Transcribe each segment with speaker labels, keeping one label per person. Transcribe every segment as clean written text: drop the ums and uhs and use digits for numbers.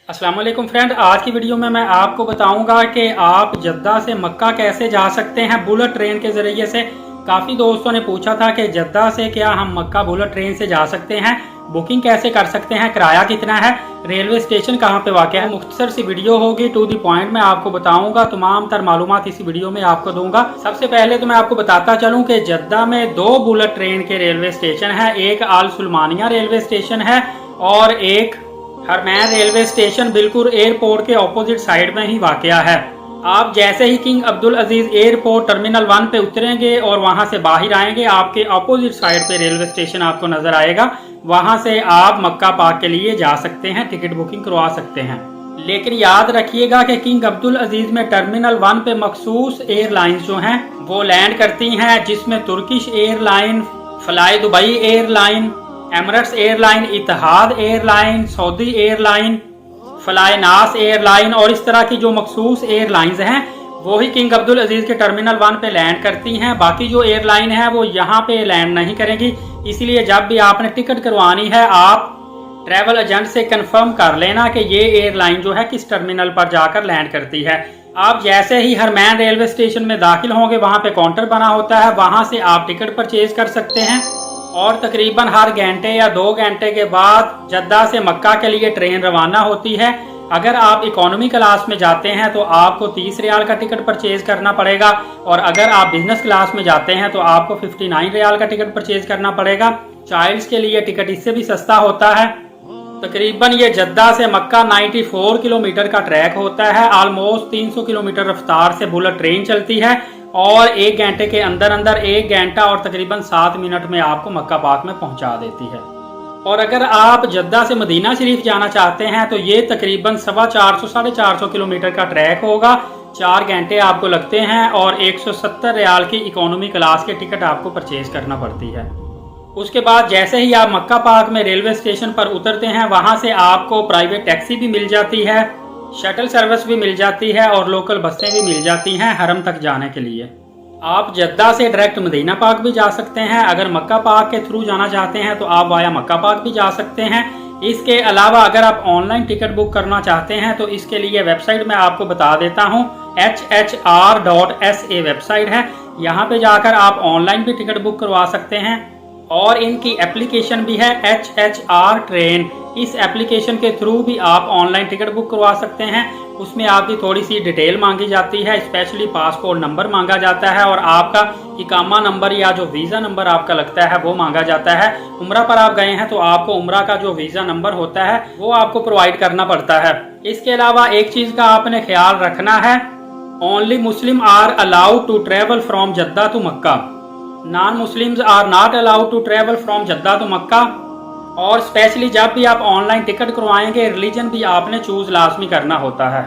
Speaker 1: अस्सलाम वालेकुम फ्रेंड, आज की वीडियो में मैं आपको बताऊंगा कि आप जद्दा से मक्का कैसे जा सकते हैं बुलेट ट्रेन के ज़रिए से। काफ़ी दोस्तों ने पूछा था कि जद्दा से क्या हम मक्का बुलेट ट्रेन से जा सकते हैं, बुकिंग कैसे कर सकते हैं, किराया कितना है, रेलवे स्टेशन कहाँ पे वाक़ है। मुख्तसर सी वीडियो होगी, टू द पॉइंट में आपको बताऊंगा, तमाम तर मालूमात इसी वीडियो में आपको दूंगा। सबसे पहले तो मैं आपको बताता चलूँ कि जद्दा में 2 बुलेट ट्रेन के रेलवे स्टेशन है। एक आल सुलमानिया रेलवे स्टेशन है और एक हरमैन रेलवे स्टेशन बिल्कुल एयरपोर्ट के ऑपोजिट साइड में ही वाक़या है। आप जैसे ही किंग अब्दुल अजीज एयरपोर्ट टर्मिनल 1 पे उतरेंगे और वहां से बाहर आएंगे, आपके ऑपोजिट साइड पे रेलवे स्टेशन आपको नजर आएगा। वहां से आप मक्का पाक के लिए जा सकते हैं, टिकट बुकिंग करवा सकते हैं। लेकिन याद रखिएगा कि किंग अब्दुल अजीज में टर्मिनल 1 पे मखसूस एयरलाइंस जो हैं वो लैंड करती हैं, जिसमें Turkish airline, fly Dubai airline, Emirates airline, Etihad airline, Saudi airline, fly Nas airline और इस तरह की जो मखसूस एयरलाइंस हैं वो ही किंग अब्दुल अजीज के टर्मिनल 1 पे लैंड करती हैं। बाकी जो एयरलाइन है वो यहाँ पे लैंड नहीं करेंगी। इसलिए जब भी आपने टिकट करवानी है, आप ट्रैवल एजेंट से कंफर्म कर लेना कि ये एयरलाइन जो है किस टर्मिनल पर जाकर लैंड करती है। आप जैसे ही हरमैन रेलवे स्टेशन में दाखिल होंगे, वहाँ पे काउंटर बना होता है, वहाँ से आप टिकट परचेज कर सकते हैं और तकरीबन हर घंटे या 2 घंटे के बाद जद्दा से मक्का के लिए ट्रेन रवाना होती है। अगर आप इकोनॉमी क्लास में जाते हैं तो आपको 30 रियाल का टिकट परचेज करना पड़ेगा और अगर आप बिजनेस क्लास में जाते हैं तो आपको 59 रियाल का टिकट परचेज करना पड़ेगा। चाइल्ड्स के लिए टिकट इससे भी सस्ता होता है। तकरीबन ये जद्दा से मक्का 94 किलोमीटर का ट्रैक होता है। ऑलमोस्ट 300 किलोमीटर रफ्तार से बुलेट ट्रेन चलती है और 1 घंटे के अंदर अंदर 1 घंटा और तकरीबन 7 मिनट में आपको मक्का पाक में पहुंचा देती है। और अगर आप जद्दा से मदीना शरीफ जाना चाहते हैं तो ये तकरीबन 450 किलोमीटर का ट्रैक होगा। 4 घंटे आपको लगते हैं और 170 रियाल की इकोनॉमी क्लास के टिकट आपको परचेज करना पड़ती है। उसके बाद जैसे ही आप मक्का पाक में रेलवे स्टेशन पर उतरते हैं, वहां से आपको प्राइवेट टैक्सी भी मिल जाती है, शटल सर्विस भी मिल जाती है और लोकल बसें भी मिल जाती हैं हरम तक जाने के लिए। आप जद्दा से डायरेक्ट मदीना पाक भी जा सकते हैं। अगर मक्का पाक के थ्रू जाना चाहते हैं तो आप वाया मक्का पाक भी जा सकते हैं। इसके अलावा अगर आप ऑनलाइन टिकट बुक करना चाहते हैं तो इसके लिए वेबसाइट मैं आपको बता देता हूँ। HHR.SA वेबसाइट है, यहाँ पे जाकर आप ऑनलाइन भी टिकट बुक करवा सकते हैं और इनकी एप्लीकेशन भी है HHR ट्रेन। इस एप्लीकेशन के थ्रू भी आप ऑनलाइन टिकट बुक करवा सकते हैं। उसमें आपकी थोड़ी सी डिटेल मांगी जाती है, स्पेशली पासपोर्ट नंबर मांगा जाता है और आपका इकामा नंबर या जो वीज़ा नंबर आपका लगता है वो मांगा जाता है। उम्रा पर आप गए हैं तो आपको उम्रा का जो वीज़ा नंबर होता है वो आपको प्रोवाइड करना पड़ता है। इसके अलावा एक चीज़ का आपने ख्याल रखना है, only Muslim are allowed to travel from Jeddah to Mecca, non Muslims are not allowed to travel from Jeddah to Mecca. और स्पेशली जब भी आप ऑनलाइन टिकट करवाएंगे, रिलीजन भी आपने चूज लाजमी करना होता है।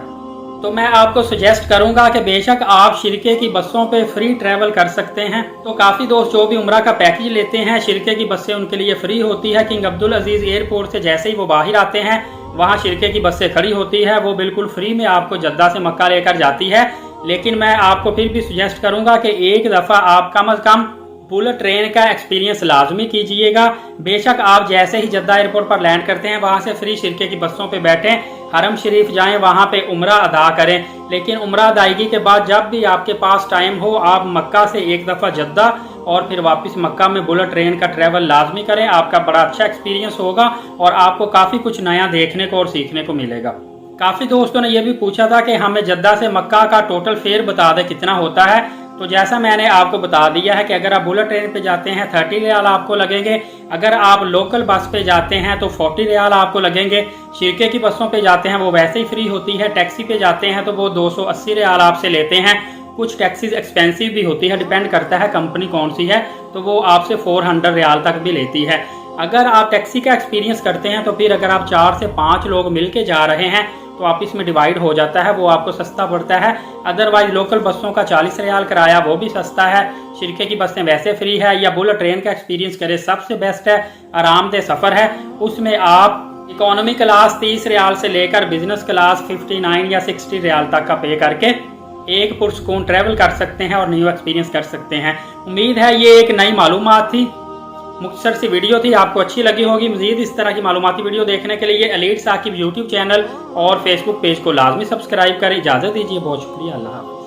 Speaker 1: तो मैं आपको सजेस्ट करूंगा कि बेशक आप शिरके की बसों पे फ्री ट्रैवल कर सकते हैं। तो काफ़ी दोस्त जो भी उम्रा का पैकेज लेते हैं, शिरके की बसें उनके लिए फ्री होती है। किंग अब्दुल अजीज एयरपोर्ट से जैसे ही वो बाहर आते हैं, वहाँ शिरके की बसें खड़ी होती है, वो बिल्कुल फ्री में आपको जद्दा से मक्का लेकर जाती है। लेकिन मैं आपको फिर भी सजेस्ट करूंगा कि एक दफ़ा आप कम अज़ कम बुलेट ट्रेन का एक्सपीरियंस लाजमी कीजिएगा। बेशक आप जैसे ही जद्दा एयरपोर्ट पर लैंड करते हैं, वहां से फ्री शिरके की बसों पे बैठें, हरम शरीफ जाएं, वहां पे उम्रा अदा करें। लेकिन उम्रा अदायगी के बाद जब भी आपके पास टाइम हो, आप मक्का से एक दफ़ा जद्दा और फिर वापस मक्का में बुलेट ट्रेन का ट्रैवल लाजमी करें। आपका बड़ा अच्छा एक्सपीरियंस होगा और आपको काफ़ी कुछ नया देखने को और सीखने को मिलेगा। काफ़ी दोस्तों ने यह भी पूछा था कि हमें जद्दा से मक्का का टोटल फेयर बता दें कितना होता है। तो जैसा मैंने आपको बता दिया है कि अगर आप बुलेट ट्रेन पे जाते हैं 30 रियाल आपको लगेंगे। अगर आप लोकल बस पे जाते हैं तो 40 रियाल आपको लगेंगे। शिरके की बसों पे जाते हैं वो वैसे ही फ्री होती है। टैक्सी पे जाते हैं तो वो 280 रियाल आपसे लेते हैं। कुछ टैक्सीज एक्सपेंसिव भी होती है, डिपेंड करता है कंपनी कौन सी है, तो वो आपसे 400 रियाल तक भी लेती है। अगर आप टैक्सी का एक्सपीरियंस करते हैं तो फिर अगर आप 4 से 5 लोग मिल के जा रहे हैं तो आप इसमें डिवाइड हो जाता है, वो आपको सस्ता पड़ता है। अदरवाइज लोकल बसों का 40 रियाल किराया, वो भी सस्ता है। शिरके की बसें वैसे फ्री है। या बुलेट ट्रेन का एक्सपीरियंस करें, सबसे बेस्ट है, आरामदेह सफ़र है। उसमें आप इकोनॉमी क्लास 30 रियाल से लेकर बिजनेस क्लास 59 या 60 रियाल तक का पे करके एक पुरसकून ट्रैवल कर सकते हैं और न्यू एक्सपीरियंस कर सकते हैं। उम्मीद है ये एक नई मालूमात थी। मुख्तसर सी वीडियो थी, आपको अच्छी लगी होगी। मजीद इस तरह की मालूमाती वीडियो देखने के लिए एलीट साकिब यूट्यूब चैनल और फेसबुक पेज को लाजमी सब्सक्राइब करें। इजाज़त दीजिए, बहुत शुक्रिया, अल्लाह हाफ़िज़।